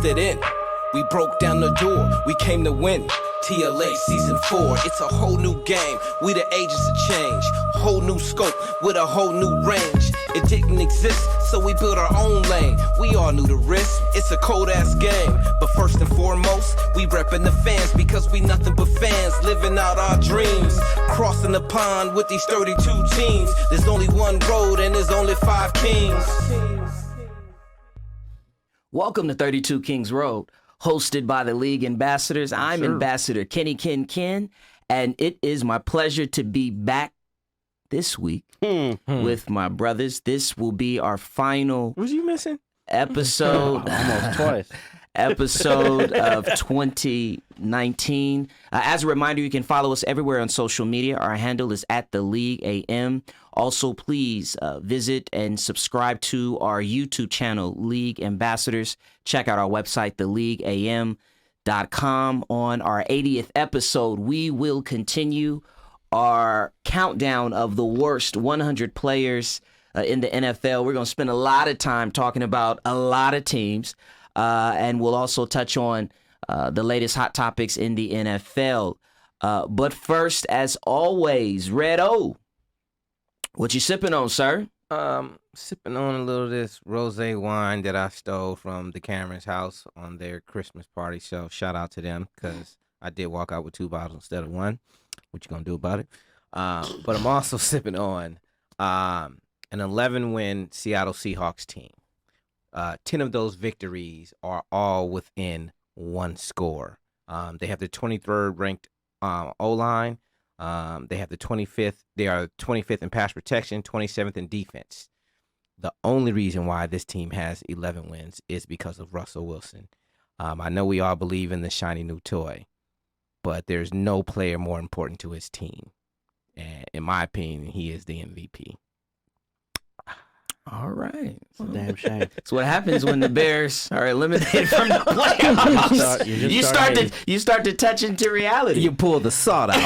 busted in. We broke down the door, we came to win. TLA Season 4, it's a whole new game. We the agents of change, whole new scope with a whole new range. It didn't exist, so we built our own lane. We all knew the risk, it's a cold-ass game. But first and foremost, we reppin' the fans because we nothing but fans living out our dreams. Crossing the pond with these 32 teams. There's only one road and there's only 5 kings. Welcome to 32 Kings Road, hosted by the League Ambassadors. I'm Ambassador Kenny Ken, and it is my pleasure to be back this week with my brothers. This will be our final Was you missing? episode. Almost twice. Episode of 2019. As a reminder, you can follow us everywhere on social media. Our handle is @TheLeagueAM. Also, please visit and subscribe to our YouTube channel, League Ambassadors. Check out our website, theleagueam.com. On our 80th episode, we will continue our countdown of the worst 100 players in the NFL. We're going to spend a lot of time talking about a lot of teams. And we'll also touch on the latest hot topics in the NFL. But first, as always, Red O, what you sipping on, sir? Sipping on a little of this rosé wine that I stole from the Cameron's house on their Christmas party. So shout out to them because I did walk out with 2 bottles instead of 1. What you gonna do about it? But I'm also sipping on an 11-win Seattle Seahawks team. 10 of those victories are all within 1 score. They have the 23rd ranked O-line. They have the 25th. They are 25th in pass protection, 27th in defense. The only reason why this team has 11 wins is because of Russell Wilson. I know we all believe in the shiny new toy, but there's no player more important to his team. And in my opinion, he is the MVP. All right. It's a damn shame. That's what happens when the Bears are eliminated from the playoffs. You start to touch into reality. You pull the salt out.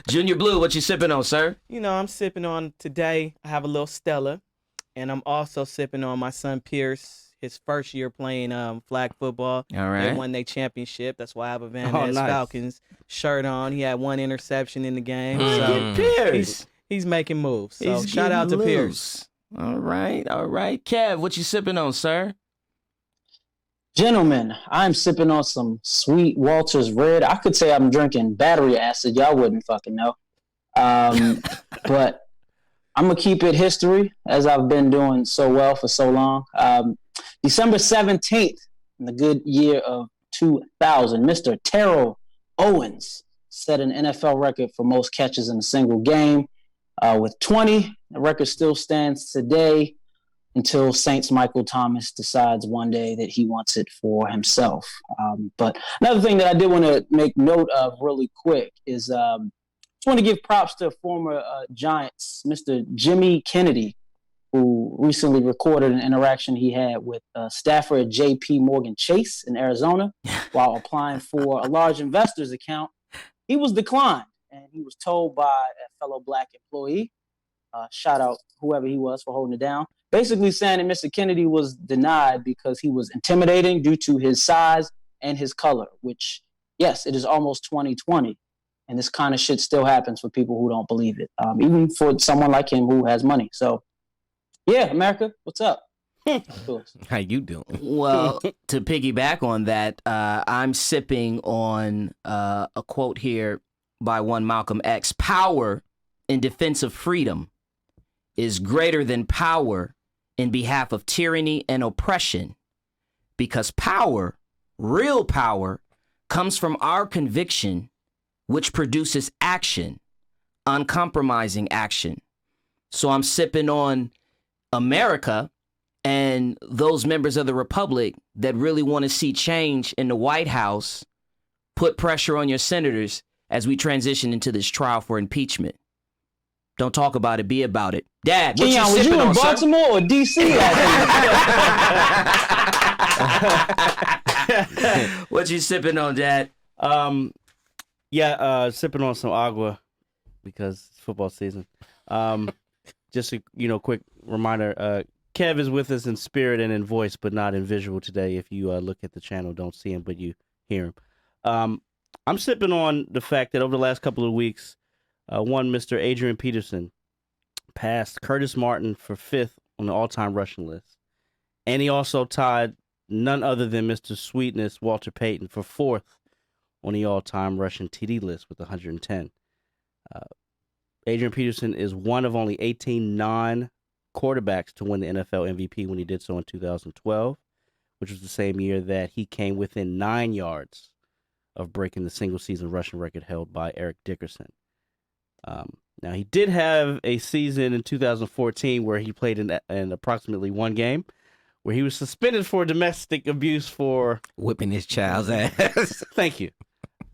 Junior Blue, what you sipping on, sir? You know, I'm sipping on today. I have a little Stella, and I'm also sipping on my son Pierce, his first year playing flag football. All right. They won their championship. That's why I have a Van Ness Falcons shirt on. He had 1 interception in the game. So Pierce. He's making moves. So shout out to Pierce. All right. Kev, what you sipping on, sir? Gentlemen, I'm sipping on some sweet Walters Red. I could say I'm drinking battery acid. Y'all wouldn't fucking know. But I'm going to keep it history, as I've been doing so well for so long. December 17th, in the good year of 2000, Mr. Terrell Owens set an NFL record for most catches in a single game. With 20, the record still stands today until Saints Michael Thomas decides one day that he wants it for himself. But another thing that I did want to make note of really quick is just want to give props to former Giants, Mr. Jimmy Kennedy, who recently recorded an interaction he had with staffer at J.P. Morgan Chase in Arizona while applying for a large investor's account. He was declined. And he was told by a fellow black employee, shout out whoever he was for holding it down, basically saying that Mr. Kennedy was denied because he was intimidating due to his size and his color, which, yes, it is almost 2020. And this kind of shit still happens for people who don't believe it, even for someone like him who has money. So, yeah, America, what's up? How you doing? Well, to piggyback on that, I'm sipping on a quote here by one Malcolm X. Power in defense of freedom is greater than power in behalf of tyranny and oppression, because power, real power, comes from our conviction, which produces action, uncompromising action. So I'm sipping on America and those members of the Republic that really want to see change in the White House put pressure on your senators as we transition into this trial for impeachment. Don't talk about it, be about it. Dad, what Keon, you sipping on, was you in sir? Baltimore or D.C. What you sipping on, Dad? Sipping on some agua because it's football season. Just a quick reminder, Kev is with us in spirit and in voice, but not in visual today. If you look at the channel, don't see him, but you hear him. I'm sipping on the fact that over the last couple of weeks, one Mr. Adrian Peterson passed Curtis Martin for 5th on the all-time rushing list. And he also tied none other than Mr. Sweetness, Walter Payton, for 4th on the all-time rushing TD list with 110. Adrian Peterson is one of only 18 non-quarterbacks to win the NFL MVP when he did so in 2012, which was the same year that he came within 9 yards of breaking the single-season rushing record held by Eric Dickerson. Now, he did have a season in 2014 where he played in approximately one game, where he was suspended for domestic abuse for whipping his child's ass. Thank you.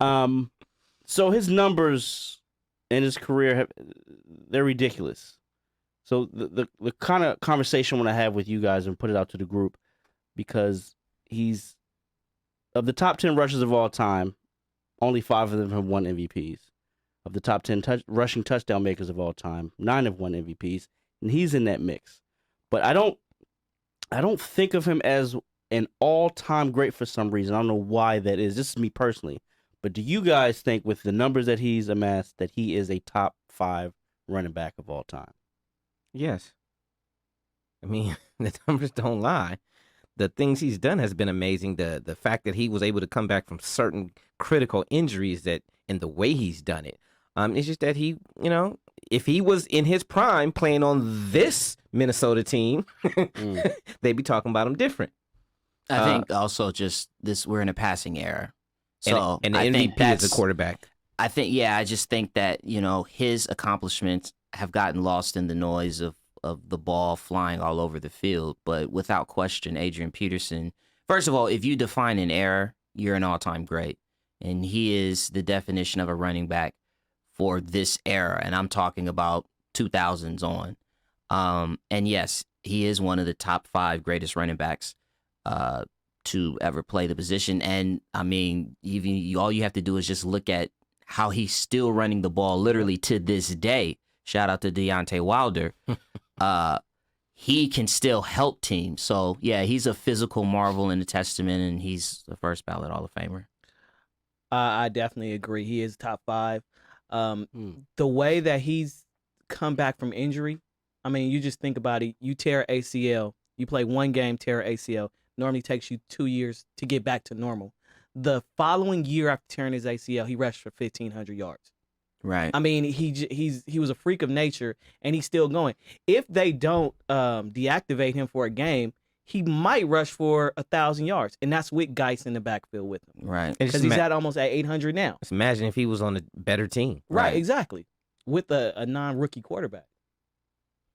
So his numbers in his career they're ridiculous. So the kind of conversation I want to have with you guys and put it out to the group, because he's of the top 10 rushers of all time, only 5 of them have won MVPs. Of the top 10 rushing touchdown makers of all time, 9 have won MVPs, and he's in that mix. But I don't think of him as an all-time great for some reason. I don't know why that is. This is me personally. But do you guys think, with the numbers that he's amassed, that he is a top 5 running back of all time? Yes. I mean, the numbers don't lie. The things he's done has been amazing. The fact that he was able to come back from certain critical injuries and the way he's done it. It's just that he, if he was in his prime playing on this Minnesota team, they'd be talking about him different. I think also just we're in a passing era. So and the I think MVP is a quarterback. I just think that, his accomplishments have gotten lost in the noise of the ball flying all over the field. But without question, Adrian Peterson, first of all, if you define an era, you're an all-time great. And he is the definition of a running back for this era. And I'm talking about 2000s on. And yes, he is one of the top 5 greatest running backs to ever play the position. And I mean, even all you have to do is just look at how he's still running the ball literally to this day. Shout out to Deontay Wilder. He can still help teams. So yeah, he's a physical marvel and a testament, and he's the first ballot Hall of Famer. I definitely agree. He is top 5. The way that he's come back from injury, I mean, you just think about it. You tear ACL, you play one game, tear ACL. Normally takes you 2 years to get back to normal. The following year after tearing his ACL, he rushed for 1,500 yards. Right. I mean, he was a freak of nature, and he's still going. If they don't deactivate him for a game, he might rush for 1,000 yards, and that's with Geis in the backfield with him. Right. Because he's at almost at 800 now. Just imagine if he was on a better team. Right, exactly. With a non-rookie quarterback.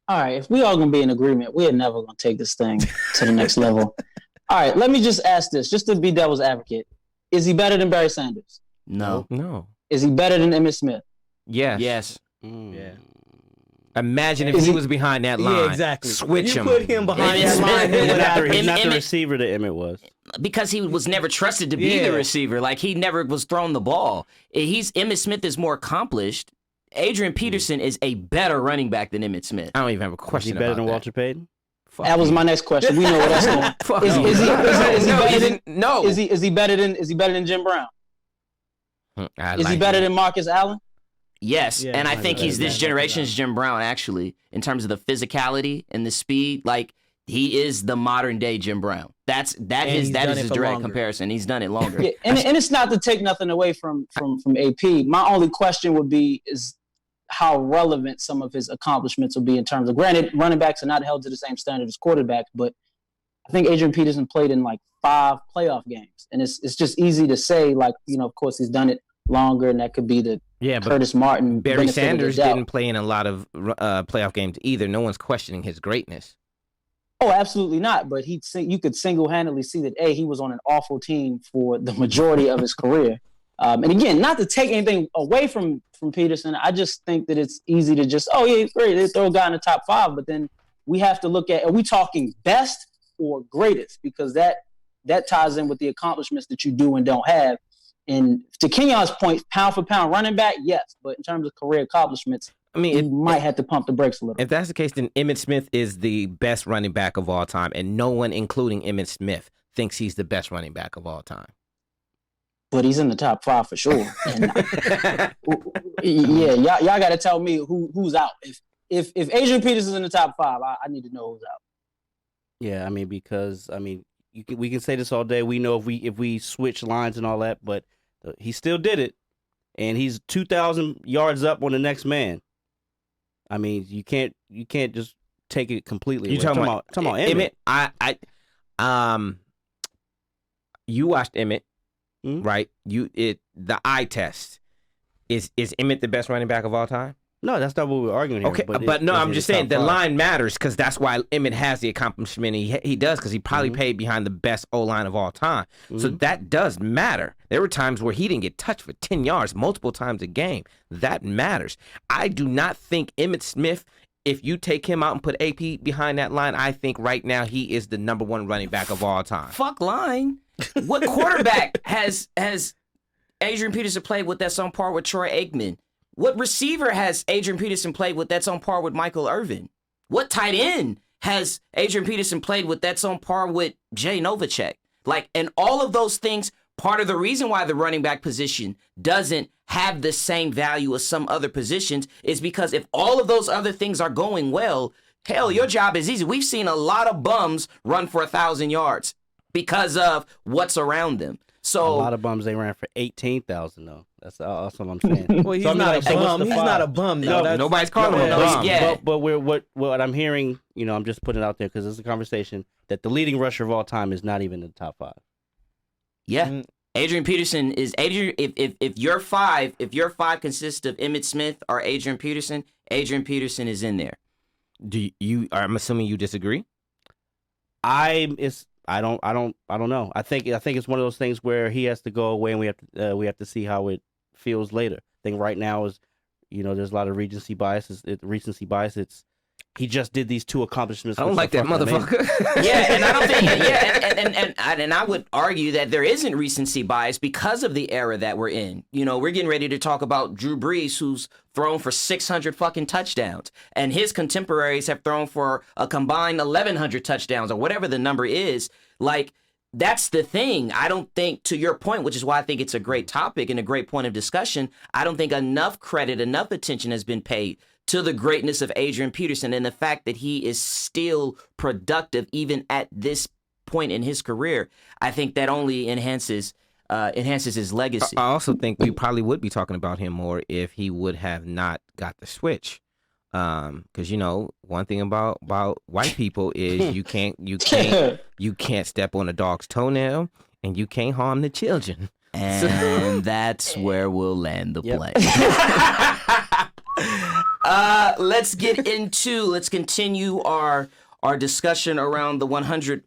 All right, if we all gonna be in agreement, we are never gonna take this thing to the next level. All right, let me just ask this, just to be devil's advocate: is he better than Barry Sanders? No. Is he better than Emmitt Smith? Yes. Yes. Yeah. Imagine if he was behind that line. Yeah, exactly. Switch you him. put him behind that line. He's not the receiver that Emmett was. Because he was never trusted to be the receiver. Like, he never was thrown the ball. Emmitt Smith is more accomplished. Adrian Peterson is a better running back than Emmitt Smith. I don't even have a question. Is he better about than that. Walter Payton? That was my next question. We know where that's going. Is he better than Jim Brown? Is he better than Marcus Allen? Yes, Yeah, and I think he's this Marcus generation's Jim Brown, actually, in terms of the physicality and the speed. Like, he is the modern day Jim Brown. That is his direct comparison. He's done it longer. Yeah, and it's not to take nothing away from AP. My only question would be is how relevant some of his accomplishments will be in terms of, granted, running backs are not held to the same standard as quarterbacks, but I think Adrian Peterson played in like 5 playoff games, and it's just easy to say, like, of course he's done it longer, and that could be the Curtis Martin. Barry Sanders didn't play in a lot of playoff games either. No one's questioning his greatness. Oh, absolutely not. But you could single-handedly see that he was on an awful team for the majority of his career. And again, not to take anything away from Peterson, I just think that it's easy to just, he's great, they throw a guy in the top 5, but then we have to look at, are we talking best or greatest? Because that ties in with the accomplishments that you do and don't have. And to Kenyon's point, pound for pound running back, yes, but in terms of career accomplishments, I mean, he might have to pump the brakes a little. If that's the case, then Emmitt Smith is the best running back of all time, and no one, including Emmitt Smith, thinks he's the best running back of all time. But he's in the top 5 for sure. And yeah, y'all got to tell me who's out. If Adrian Peterson's in the top 5, I need to know who's out. Yeah, I mean, because we can say this all day. We know if we switch lines and all that, but he still did it, and he's 2,000 yards up on the next man. I mean, you can't just take it completely. You talking about Emmett? You watched Emmett, right? The eye test is Emmett the best running back of all time? No, that's not what we're arguing here. Okay, but no, I'm just saying the line matters because that's why Emmett has the accomplishment he does because he probably played behind the best O-line of all time. So that does matter. There were times where he didn't get touched for 10 yards multiple times a game. That matters. I do not think Emmitt Smith, if you take him out and put AP behind that line, I think right now he is the number 1 running back of all time. Fuck line. What quarterback has Adrian Peterson played with that's on par with Troy Aikman? What receiver has Adrian Peterson played with that's on par with Michael Irvin? What tight end has Adrian Peterson played with that's on par with Jay Novacek? And all of those things, part of the reason why the running back position doesn't have the same value as some other positions is because if all of those other things are going well, hell, your job is easy. We've seen a lot of bums run for 1,000 yards because of what's around them. So a lot of bums they ran for 18,000 though. That's what I'm saying. Well, he's not a bum. He's not a bum. No, nobody's calling him a bum. Yeah. But what I'm hearing, I'm just putting it out there because it's a conversation that the leading rusher of all time is not even in the top 5. Yeah. Adrian Peterson is if your five consists of Emmitt Smith or Adrian Peterson is in there. I'm assuming you disagree? I don't know. I think it's one of those things where he has to go away and we have to see how it feels later. I think right now is there's a lot of recency bias. It's he just did these 2 accomplishments. I don't like that motherfucker. Yeah, and I don't think and I would argue that there isn't recency bias because of the era that we're in. We're getting ready to talk about Drew Brees, who's thrown for 600 fucking touchdowns, and his contemporaries have thrown for a combined 1,100 touchdowns or whatever the number is. That's the thing. I don't think, to your point, which is why I think it's a great topic and a great point of discussion, I don't think enough credit, enough attention has been paid to the greatness of Adrian Peterson and the fact that he is still productive even at this point in his career. I think that only enhances his legacy. I also think we probably would be talking about him more if he would have not got the switch. Because one thing about white people is you can't step on a dog's toenail and you can't harm the children. And that's where we'll land the plane. Let's continue our discussion around the 100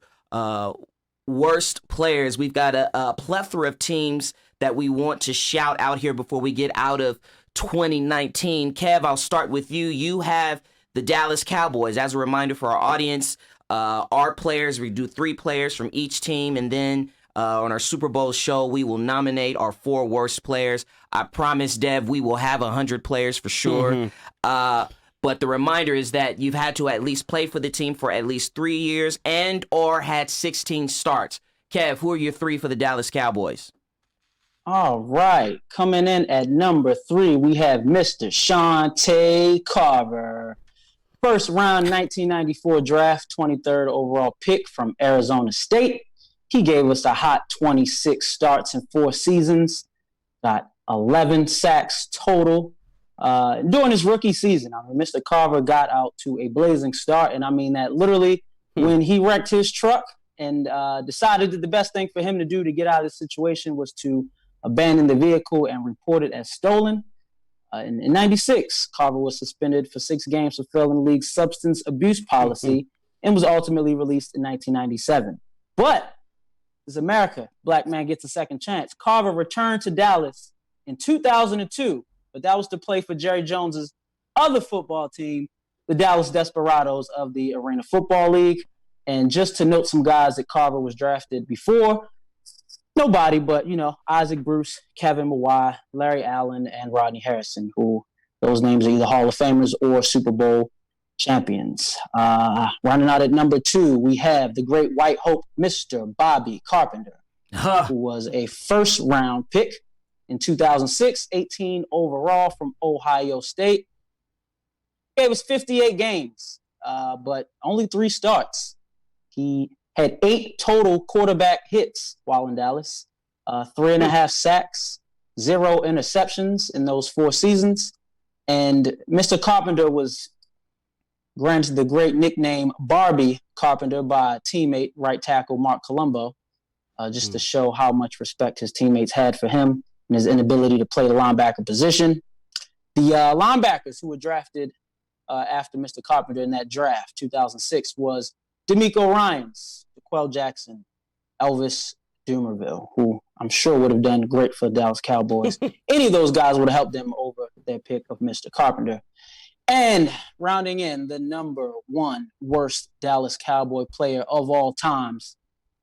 worst players. We've got a plethora of teams that we want to shout out here before we get out of 2019. Kev, I'll start with you. You have the Dallas Cowboys. As a reminder for our audience, our players, we do 3 players from each team, and then on our Super Bowl show, we will nominate our 4 worst players. I promise, Dev, we will have 100 players for sure. But the reminder is that you've had to at least play for the team for at least 3 years and or had 16 starts. Kev, who are your 3 for the Dallas Cowboys? All right. Coming in at number 3, we have Mr. Shante Carver. First round 1994 draft, 23rd overall pick from Arizona State. He gave us a hot 26 starts in 4 seasons, got 11 sacks total. During his rookie season, Mr. Carver got out to a blazing start, and I mean that literally when he wrecked his truck and decided that the best thing for him to do to get out of the situation was to abandon the vehicle and report it as stolen. In 96, Carver was suspended for 6 games for failing the league's substance abuse policy and was ultimately released in 1997. But this is America. Black man gets a second chance. Carver returned to Dallas in 2002, but that was to play for Jerry Jones's other football team, the Dallas Desperados of the Arena Football League. And just to note some guys that Carver was drafted before, nobody but, Isaac Bruce, Kevin Mawai, Larry Allen, and Rodney Harrison, who Those names are either Hall of Famers or Super Bowl champions. Rounding out at number 2, we have the great white hope, Mr. Bobby Carpenter, who was a first-round pick in 2006, 18 overall from Ohio State. It was 58 games, but only 3 starts. He had 8 total quarterback hits while in Dallas, 3.5 sacks, 0 interceptions in those 4 seasons. And Mr. Carpenter was granted the great nickname Barbie Carpenter by teammate right tackle Mark Colombo, just to show how much respect his teammates had for him and his inability to play the linebacker position. The linebackers who were drafted after Mr. Carpenter in that draft, 2006, was D'Amico Ryans, DeQuell Jackson, Elvis Dumerville, who I'm sure would have done great for the Dallas Cowboys. Any of those guys would have helped them over their pick of Mr. Carpenter. And rounding in the number 1 worst Dallas Cowboy player of all times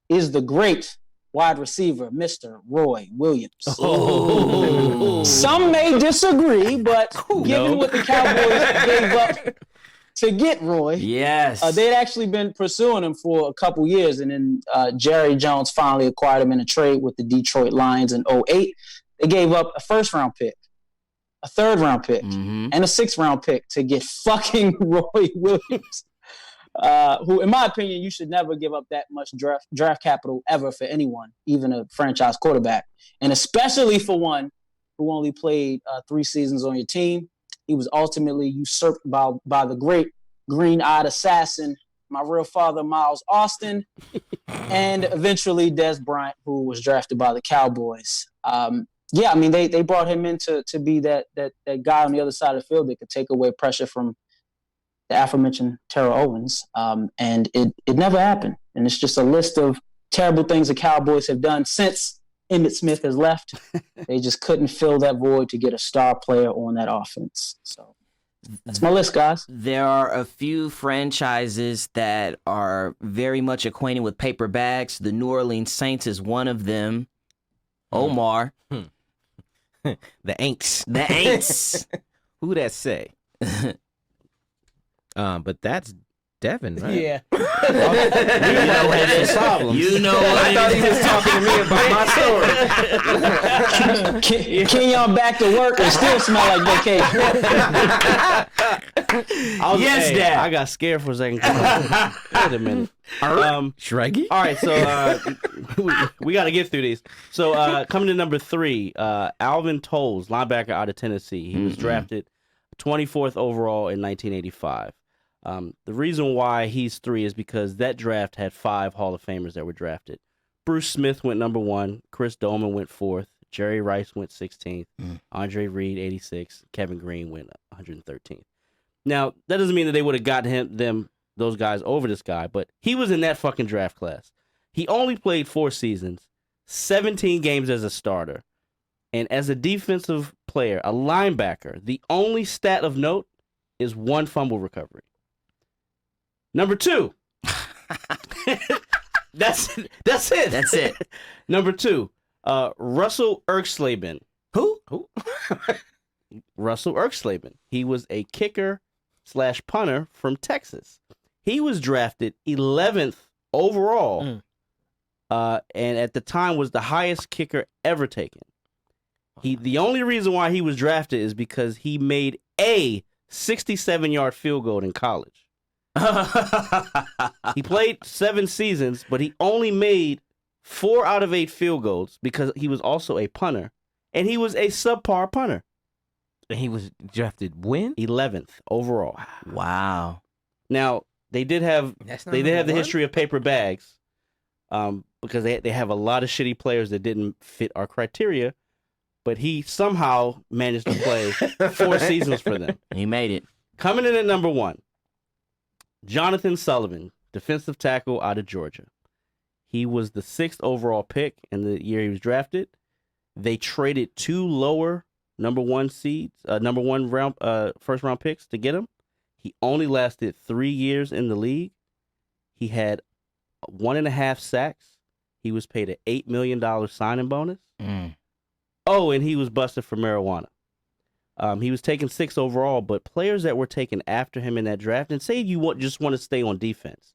is the great wide receiver, Mr. Roy Williams. Oh. Some may disagree, but given what the Cowboys gave up to get Roy, Yes. they'd actually been pursuing him for a couple years, and then Jerry Jones finally acquired him in a trade with the Detroit Lions in 2008. They gave up a first-round pick, a third-round pick, and a 6th-round pick to get fucking Roy Williams, who, in my opinion, you should never give up that much draft capital ever for anyone, even a franchise quarterback, and especially for one who only played 3 seasons on your team. He was ultimately usurped by the great green-eyed assassin, my real father, Miles Austin, and eventually Des Bryant, who was drafted by the Cowboys. Yeah, I mean, they brought him in to be that guy on the other side of the field that could take away pressure from the aforementioned Terrell Owens, and it never happened. And it's just a list of terrible things the Cowboys have done since Emmitt Smith has left. They just couldn't fill that void to get a star player on that offense. So that's my list, guys. There are a few franchises that are very much acquainted with paper bags. The New Orleans Saints is one of them. Omar. The Aints. The Aints. Who that say? But that's Devin, right? Yeah. You know what it is. You know what I thought he was talking to me about my story. Kenyon back to work and still smell like vacation. Yes, Dad. I got scared for a second. Wait a minute. Shraggy? All right, so we got to get through these. So coming to number 3, Alvin Tolles, linebacker out of Tennessee. He was drafted 24th overall in 1985. The reason why he's 3 is because that draft had 5 Hall of Famers that were drafted. Bruce Smith went number 1. Chris Dolman went 4th. Jerry Rice went 16th. Andre Reed, 86. Kevin Green went 113th. Now, that doesn't mean that they would have gotten those guys over this guy, but he was in that fucking draft class. He only played 4 seasons, 17 games as a starter. And as a defensive player, a linebacker, the only stat of note is 1 fumble recovery. Number 2. That's it. That's it. Number 2. Russell Erksleben. Who? Russell Erksleben. He was a kicker/punter from Texas. He was drafted 11th overall, and at the time was the highest kicker ever taken. The only reason why he was drafted is because he made a 67-yard field goal in college. He played 7 seasons, but he only made 4 out of 8 field goals because he was also a punter, and he was a subpar punter. And he was drafted when? 11th overall. Wow. Now, they did have the history of paper bags, because they have a lot of shitty players that didn't fit our criteria, but he somehow managed to play 4 seasons for them. He made it. Coming in at number 1, Jonathan Sullivan, defensive tackle out of Georgia. He was the 6th overall pick in the year he was drafted. They traded 2 lower number 1 seeds, first round picks to get him. He only lasted 3 years in the league. He had 1.5 sacks. He was paid an $8 million signing bonus. Oh, and he was busted for marijuana. He was taken 6th overall, but players that were taken after him in that draft, and say you just want to stay on defense,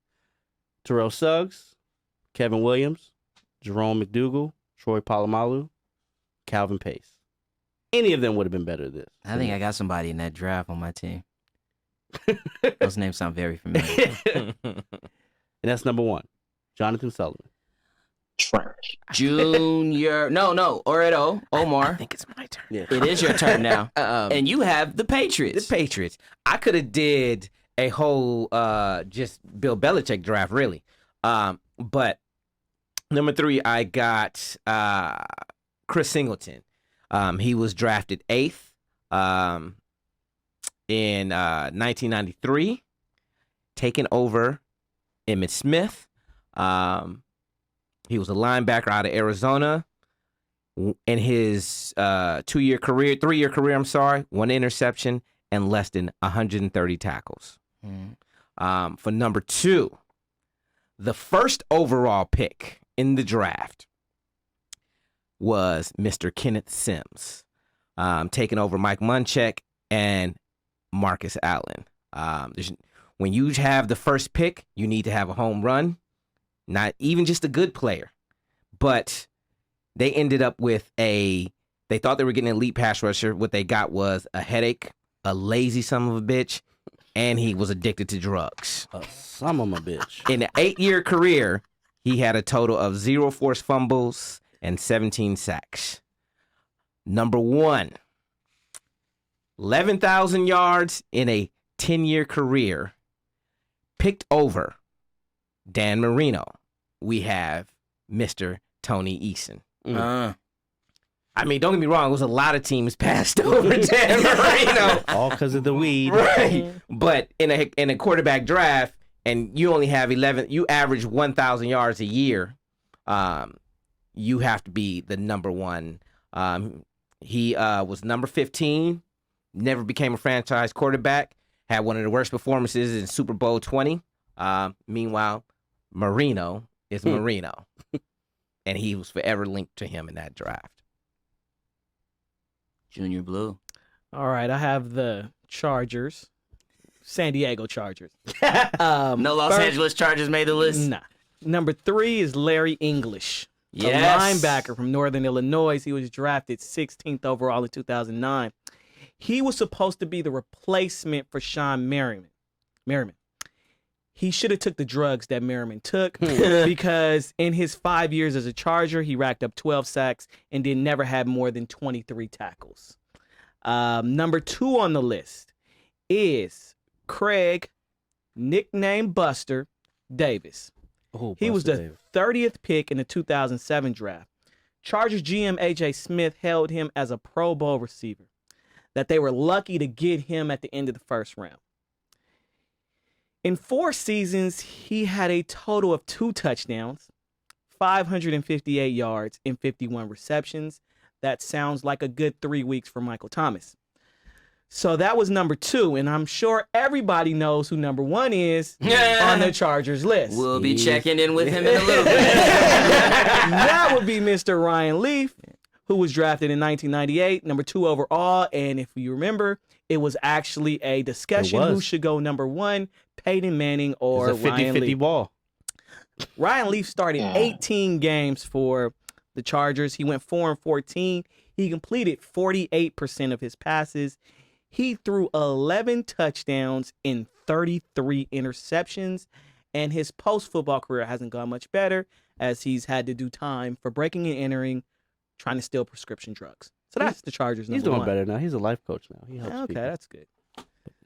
Terrell Suggs, Kevin Williams, Jerome McDougal, Troy Polamalu, Calvin Pace. Any of them would have been better than this. I think I got somebody in that draft on my team. Those names sound very familiar. And that's number 1, Jonathan Sullivan. Trash. Junior. No. Omar. I think it's my turn. Yeah. It is your turn now. And And you have the Patriots. the Patriots. I could have did a whole just Bill Belichick draft, really. But number 3, I got Chris Singleton. He was drafted 8th in 1993, taking over Emmitt Smith. He was a linebacker out of Arizona. In his 3-year career, 1 interception and less than 130 tackles. For number 2, the first overall pick in the draft was Mr. Kenneth Sims, taking over Mike Munchak and Marcus Allen. When you have the first pick, you need to have a home run, not even just a good player. But they ended up with they thought they were getting an elite pass rusher. What they got was a headache, a lazy son of a bitch, and he was addicted to drugs. Son of a bitch. In an 8-year career, he had a total of 0 forced fumbles and 17 sacks. Number 1, 11,000 yards in a 10-year career, picked over Dan Marino. We have Mr. Tony Eason. I mean, don't get me wrong, it was a lot of teams passed over Dan Marino. All because of the weed. Right. But in a quarterback draft, and you only have 11, you average 1,000 yards a year, you have to be the number 1. He was number 15, never became a franchise quarterback, had one of the worst performances in Super Bowl 20. Meanwhile, Marino is Marino. And he was forever linked to him in that draft. Junior Blue. All right, I have the Chargers, San Diego Chargers. No Los first- Angeles Chargers made the list. Nah. Number 3 is Larry English, Yes. a linebacker from Northern Illinois. He was drafted 16th overall in 2009. He was supposed to be the replacement for Sean Merriman. He should have took the drugs that Merriman took because in his 5 years as a Charger, he racked up 12 sacks and then never had more than 23 tackles. Number 2 on the list is Craig, nicknamed Buster, Davis. Oh, He was Buster the Davis. 30th pick in the 2007 draft. Chargers GM A.J. Smith held him as a Pro Bowl receiver, that they were lucky to get him at the end of the first round. In 4 seasons, he had a total of 2 touchdowns, 558 yards, and 51 receptions. That sounds like a good 3 weeks for Michael Thomas. So that was number 2, and I'm sure everybody knows who number 1 is on the Chargers list. We'll be checking in with him in a little bit. That would be Mr. Ryan Leaf, who was drafted in 1998, number 2 overall. And if you remember, it was actually a discussion It was. who should go number 1, Peyton Manning or It's a 50-50 Ryan Leaf. ball. Ryan Leaf started 18 games for the Chargers. He went 4-14. He completed 48% of his passes. He threw 11 touchdowns and 33 interceptions. And his post-football career hasn't gone much better as he's had to do time for breaking and entering, trying to steal prescription drugs. So that's the Chargers He's number doing 1. better now. He's a life coach now. He helps Okay, people. that's good.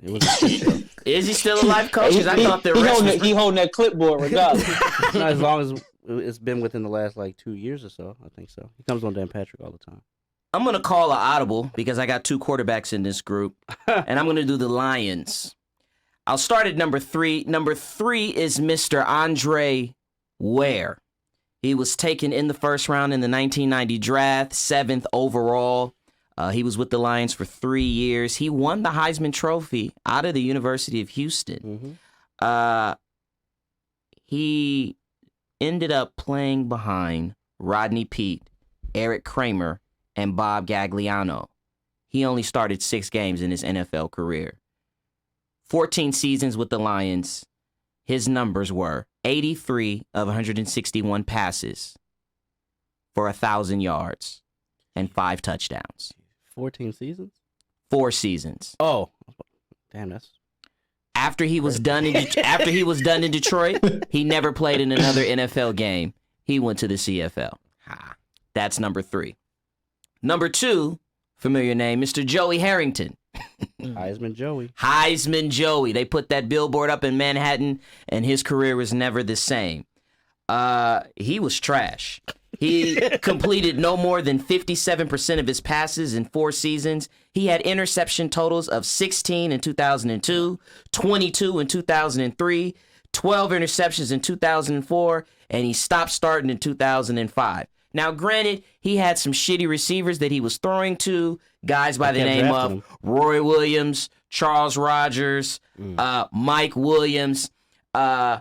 It was a shit show. Is he still a life coach? 'Cause I thought the rest was... he holding that clipboard regardless. Not as long as it's been within the last 2 years or so. I think so. He comes on Dan Patrick all the time. I'm going to call an audible because I got 2 quarterbacks in this group, and I'm going to do the Lions. I'll start at number 3. Number 3 is Mr. Andre Ware. He was taken in the first round in the 1990 draft, 7th overall. He was with the Lions for 3 years. He won the Heisman Trophy out of the University of Houston. He ended up playing behind Rodney Peete, Eric Kramer, and Bob Gagliano. he only started 6 games in his NFL career. 14 seasons with the Lions, his numbers were 83 of 161 passes for 1,000 yards and 5 touchdowns. 14 seasons? 4 seasons. Oh, damn, that's After he was done in Detroit, he never played in another NFL game. He went to the CFL. That's number 3. Number 2, familiar name, Mr. Joey Harrington. Heisman Joey. Heisman Joey. They put that billboard up in Manhattan, and his career was never the same. He was trash. He completed no more than 57% of his passes in 4 seasons. He had interception totals of 16 in 2002, 22 in 2003, 12 interceptions in 2004, and he stopped starting in 2005. Now, granted, he had some shitty receivers that he was throwing to, guys by the name of Roy Williams, Charles Rogers, Mike Williams. I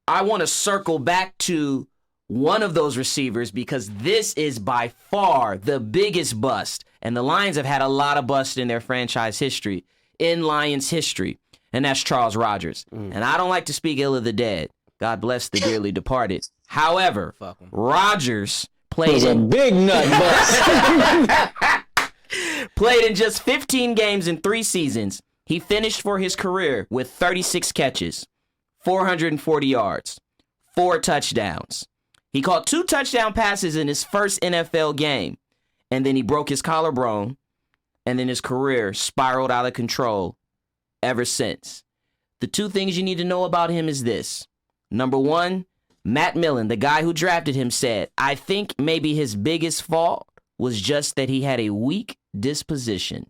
want to circle back to one of those receivers because this is by far the biggest bust. And the Lions have had a lot of busts in their franchise history, in Lions history, and that's Charles Rogers. And I don't like to speak ill of the dead. God bless the dearly departed. However, Rogers played a big nut bust. played in just 15 games in 3 seasons. He finished for his career with 36 catches, 440 yards, 4 touchdowns. He caught 2 touchdown passes in his first NFL game, and then he broke his collarbone, and then his career spiraled out of control ever since. The 2 things you need to know about him is this. Number 1, Matt Millen, the guy who drafted him, said, I think maybe his biggest fault was just that he had a weak disposition.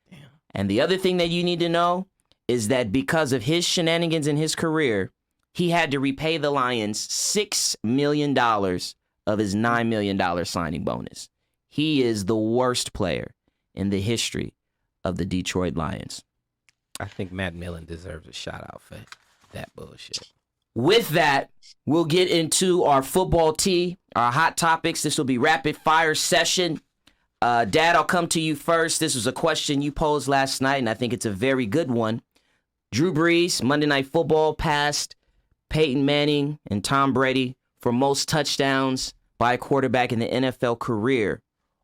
Damn. And the other thing that you need to know is that because of his shenanigans in his career, he had to repay the Lions $6 million of his $9 million signing bonus. He is the worst player in the history of the Detroit Lions. I think Matt Millen deserves a shout out for that bullshit. With that, we'll get into our football tea, our hot topics. This will be rapid fire session. Dad, I'll come to you first. This was a question you posed last night, and I think it's a very good one. Drew Brees, Monday Night Football, passed Peyton Manning and Tom Brady for most touchdowns by a quarterback in the NFL career.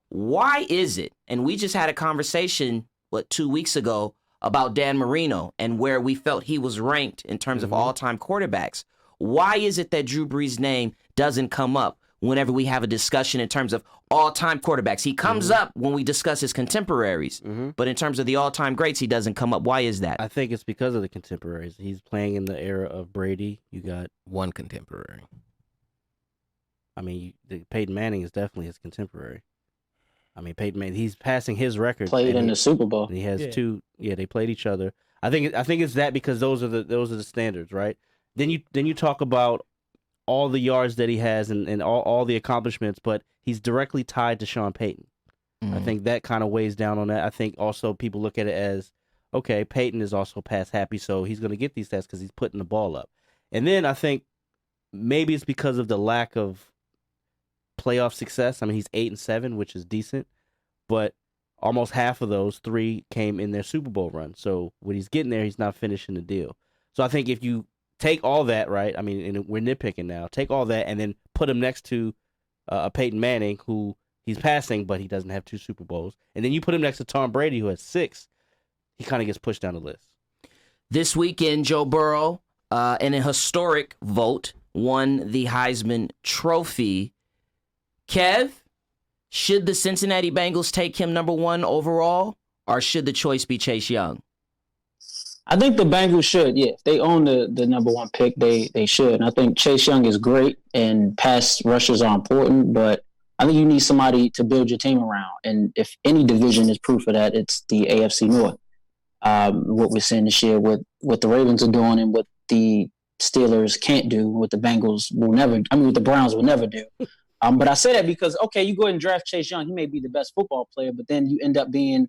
Why is it? And we just had a conversation, 2 weeks ago about Dan Marino and where we felt he was ranked in terms of all-time quarterbacks. Why is it that Drew Brees' name doesn't come up whenever we have a discussion in terms of all-time quarterbacks? He comes up when we discuss his contemporaries, but in terms of the all-time greats, he doesn't come up. Why is that? I think it's because of the contemporaries. He's playing in the era of Brady. You got one contemporary. I mean, Peyton Manning is definitely his contemporary. I mean, Peyton Manning, he's passing his record. Played in the Super Bowl. He has 2. Yeah, they played each other. I think it's that because those are the standards, right? Then you talk about all the yards that he has and all the accomplishments, but he's directly tied to Sean Payton. I think that kind of weighs down on that. I think also people look at it as, okay, Peyton is also pass happy, so he's going to get these stats because he's putting the ball up. And then I think maybe it's because of the lack of playoff success. I mean, he's 8-7, which is decent, but almost half of those 3 came in their Super Bowl run. So when he's getting there, he's not finishing the deal. So I think if you take all that, right? I mean, and we're nitpicking now. Take all that and then put him next to a Peyton Manning who he's passing, but he doesn't have 2 Super Bowls. And then you put him next to Tom Brady who has 6. He kind of gets pushed down the list. This weekend, Joe Burrow, in a historic vote, won the Heisman Trophy. Kev, should the Cincinnati Bengals take him number 1 overall, or should the choice be Chase Young? I think the Bengals should, yeah. If they own the number 1 pick, they should. And I think Chase Young is great, and pass rushers are important, but I think you need somebody to build your team around. And if any division is proof of that, it's the AFC North. What we're seeing this year with what the Ravens are doing and what the Steelers can't do, what the Bengals will never – what the Browns will never do. But I say that because, okay, you go ahead and draft Chase Young. He may be the best football player, but then you end up being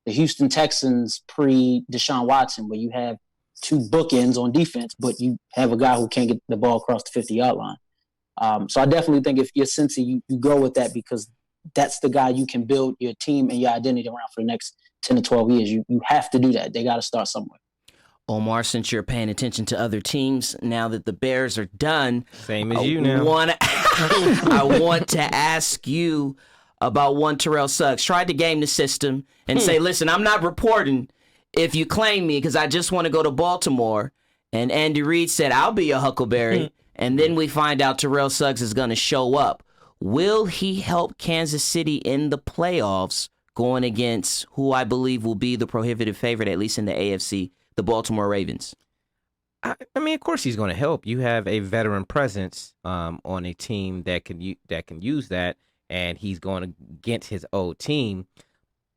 the Houston Texans pre-Deshaun Watson, where you have 2 bookends on defense, but you have a guy who can't get the ball across the 50-yard line. So I definitely think if you're Cincy, you go with that because that's the guy you can build your team and your identity around for the next 10 to 12 years. You have to do that. They got to start somewhere. Omar, since you're paying attention to other teams, now that the Bears are done, Same as you now. I want to ask you about one Terrell Suggs. Tried to game the system and say, listen, I'm not reporting if you claim me because I just want to go to Baltimore. And Andy Reid said, I'll be your Huckleberry. And then we find out Terrell Suggs is going to show up. Will he help Kansas City in the playoffs going against who I believe will be the prohibitive favorite, at least in the AFC, the Baltimore Ravens? I mean, of course he's going to help. You have a veteran presence on a team that can use that, and he's going against his old team.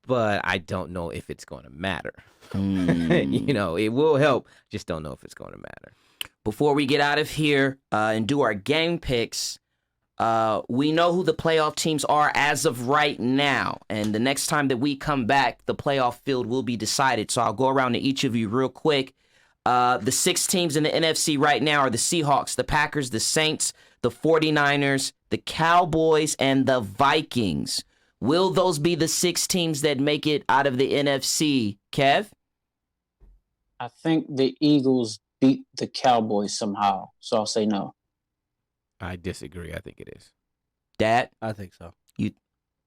But I don't know if it's going to matter. It will help. Just don't know if it's going to matter. Before we get out of here and do our game picks, we know who the playoff teams are as of right now. And the next time that we come back, the playoff field will be decided. So I'll go around to each of you real quick. The 6 teams in the NFC right now are the Seahawks, the Packers, the Saints, the 49ers, the Cowboys, and the Vikings. Will those be the 6 teams that make it out of the NFC? Kev? I think the Eagles beat the Cowboys somehow, so I'll say no. I disagree. I think it is. Dad? I think so. I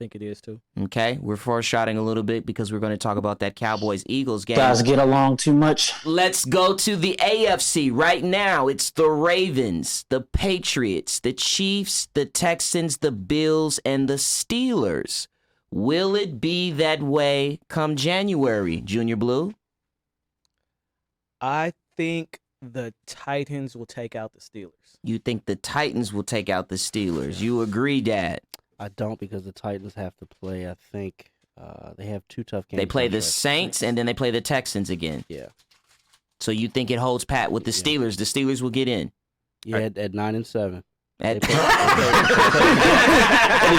think it is too. Okay, we're foreshadowing a little bit because we're going to talk about that Cowboys-Eagles game. Guys get along too much. Let's go to the AFC. Right now, it's the Ravens, the Patriots, the Chiefs, the Texans, the Bills, and the Steelers. Will it be that way come January, Junior Blue? I think the Titans will take out the Steelers. You think the Titans will take out the Steelers. You agree, Dad? I don't, because the Titans have to play, I think, they have 2 tough games. They play the contracts. Saints, and then they play the Texans again. Yeah. So you think it holds pat with the Steelers? The Steelers will get in. Yeah, at 9-7. At- It'll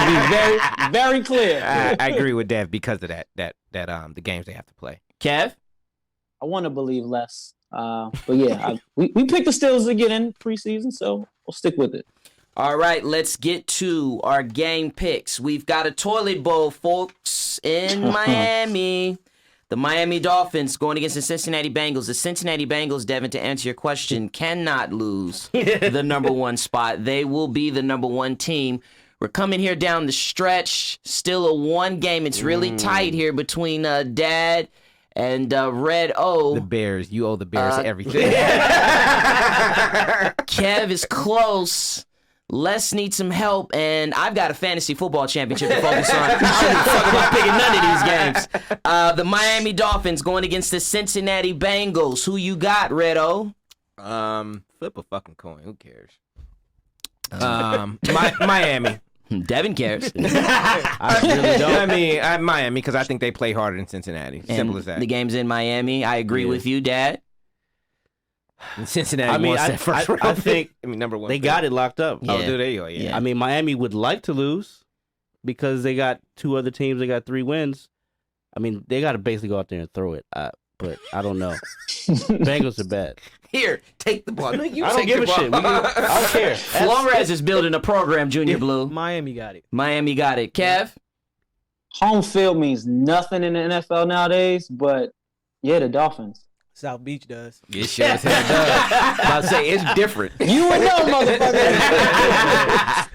be very, very clear. I agree with Dev because of that the games they have to play. Kev? I want to believe less. But yeah, we picked the Steelers to get in preseason, so we'll stick with it. All right, let's get to our game picks. We've got a toilet bowl, folks, in Miami. The Miami Dolphins going against the Cincinnati Bengals. The Cincinnati Bengals, Devin, to answer your question, cannot lose the number 1 spot. They will be the number 1 team. We're coming here down the stretch. Still a 1 game. It's really tight here between Dad and Red O. The Bears. You owe the Bears everything. Kev is close. Les needs some help, and I've got a fantasy football championship to focus on. I don't give a fuck about picking none of these games. The Miami Dolphins going against the Cincinnati Bengals. Who you got, Red O? Flip a fucking coin. Who cares? Miami. Devin cares. I really don't. I mean, Miami, because I think they play harder than Cincinnati. Simple as that. The game's in Miami. I agree with you, Dad. And Cincinnati I mean, wants that first round I think pick. number 1 they pick. got it locked up. Oh, Yeah. do they? Oh, yeah. Yeah. I mean, Miami would like to lose because they got 2 other teams. They got 3 wins. I mean, they got to basically go out there and throw it. But I don't know. Bengals are bad. Here, take the ball. No, you I don't take give the a ball. shit. I don't care. Flores is building a program, Junior Blue. Miami got it. Miami got it. Kev? Home field means nothing in the NFL nowadays, but yeah, the Dolphins. South Beach does. It sure as hell does. I'll say it's different. You would know, motherfucker.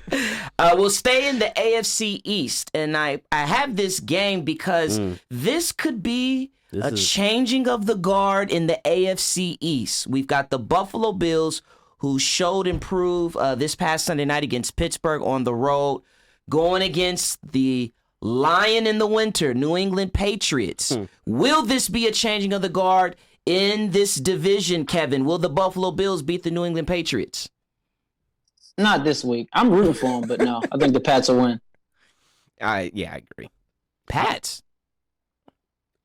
We'll stay in the AFC East, and I have this game because this could be a changing of the guard in the AFC East. We've got the Buffalo Bills, who showed improve this past Sunday night against Pittsburgh on the road, going against the Lion in the winter, New England Patriots. Will this be a changing of the guard in this division, Kevin? Will the Buffalo Bills beat the New England Patriots? Not this week. I'm rooting for them, but no, I think the Pats will win. I agree. Pats.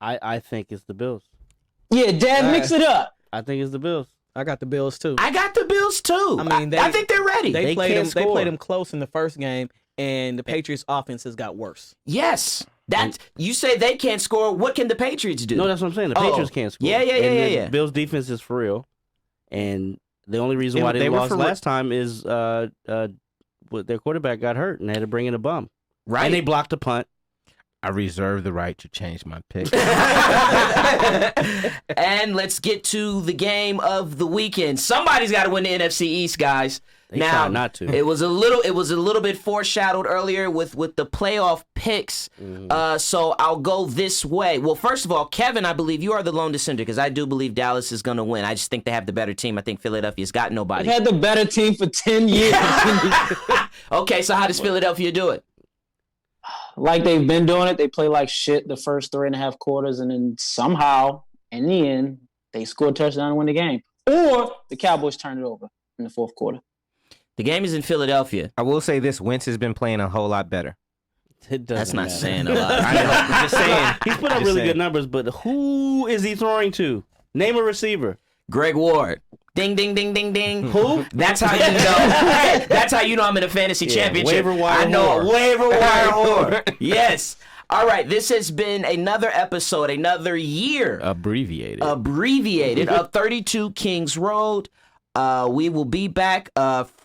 I think it's the Bills. Yeah, Dad, mix it up. I think it's the Bills. I got the Bills too. I got the Bills too. I mean, I think they're ready. They played can't them. They score. played them close in the first game, and the Patriots' offense has got worse. Yes. That you say they can't score. What can the Patriots do? No, that's what I'm saying. The Patriots can't score. Yeah. And the Bills' defense is for real. And the only reason why they were lost for last time is their quarterback got hurt and they had to bring in a bum. Right. And they blocked a punt. I reserve the right to change my pick. And let's get to the game of the weekend. Somebody's got to win the NFC East, guys. They now, tried not to. It was a little bit foreshadowed earlier with the playoff picks. So I'll go this way. Well, first of all, Kevin, I believe you are the lone dissenter because I do believe Dallas is going to win. I just think they have the better team. I think Philadelphia's got nobody. They've had the better team for 10 years. Okay, so how does Philadelphia do it? Like they've been doing it. They play like shit the first 3.5 quarters, and then somehow, in the end, they score a touchdown and win the game. Or the Cowboys turn it over in the fourth quarter. The game is in Philadelphia. I will say this: Wentz has been playing a whole lot better. That's not saying a lot. I know. I'm just saying. He's put up Just really saying. good numbers, but who is he throwing to? Name a receiver. Greg Ward. Ding, ding, ding, ding, ding. Who? That's how you know. That's how you know I'm in a fantasy championship. waiver wire I know whore. a waiver wire whore. Yes. All right. This has been another episode, another year Abbreviated. of 32 Kings Road. We will be back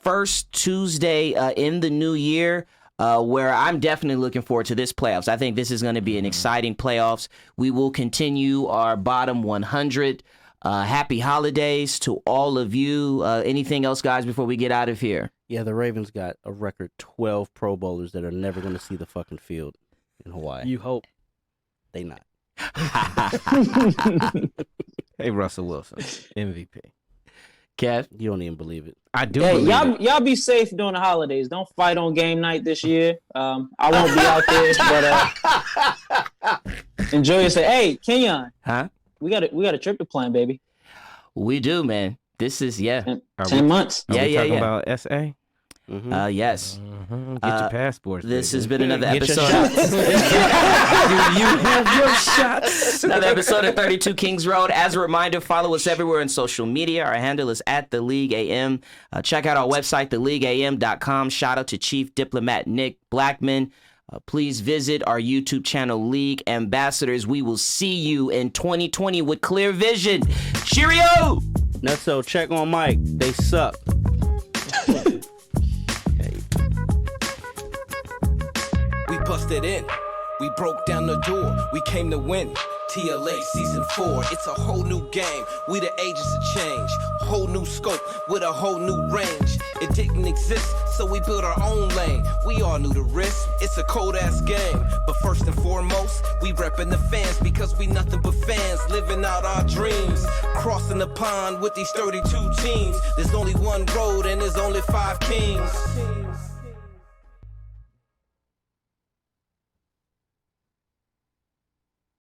first Tuesday in the new year. Where I'm definitely looking forward to this playoffs. I think this is going to be an exciting playoffs. We will continue our bottom 100. Happy holidays to all of you. Anything else, guys, before we get out of here? Yeah, the Ravens got a record 12 Pro Bowlers that are never going to see the fucking field in Hawaii. You hope. They not. Hey, Russell Wilson, MVP. Kev? You don't even believe it. I do. Hey, believe it. y'all be safe during the holidays. Don't fight on game night this year. I won't be out there, but enjoy yourself. Hey, Kenyon, Huh? we got a trip to plan, baby. We do, man. This is, yeah. Are 10 we- months. Are Yeah, we yeah, talking yeah. about SA? Yes. Get your passports. This baby. has been another Get your episode. shots. Do you have your shots? Another episode of 32 Kings Road. As a reminder, follow us everywhere on social media. Our handle is @TheLeagueAM. Check out our website, theleagueam.com. Shout out to Chief Diplomat Nick Blackman. Please visit our YouTube channel, League Ambassadors. We will see you in 2020 with clear vision. Cheerio! Nutso, check on Mike. They suck. We busted in. We broke down the door. We came to win. TLA season 4. It's a whole new game. We the agents of change. Whole new scope with a whole new range. It didn't exist, so we built our own lane. We all knew the risk. It's a cold ass game. But first and foremost, we reppin' the fans because we nothing but fans living out our dreams. Crossing the pond with these 32 teams. There's only one road and there's only 5 kings.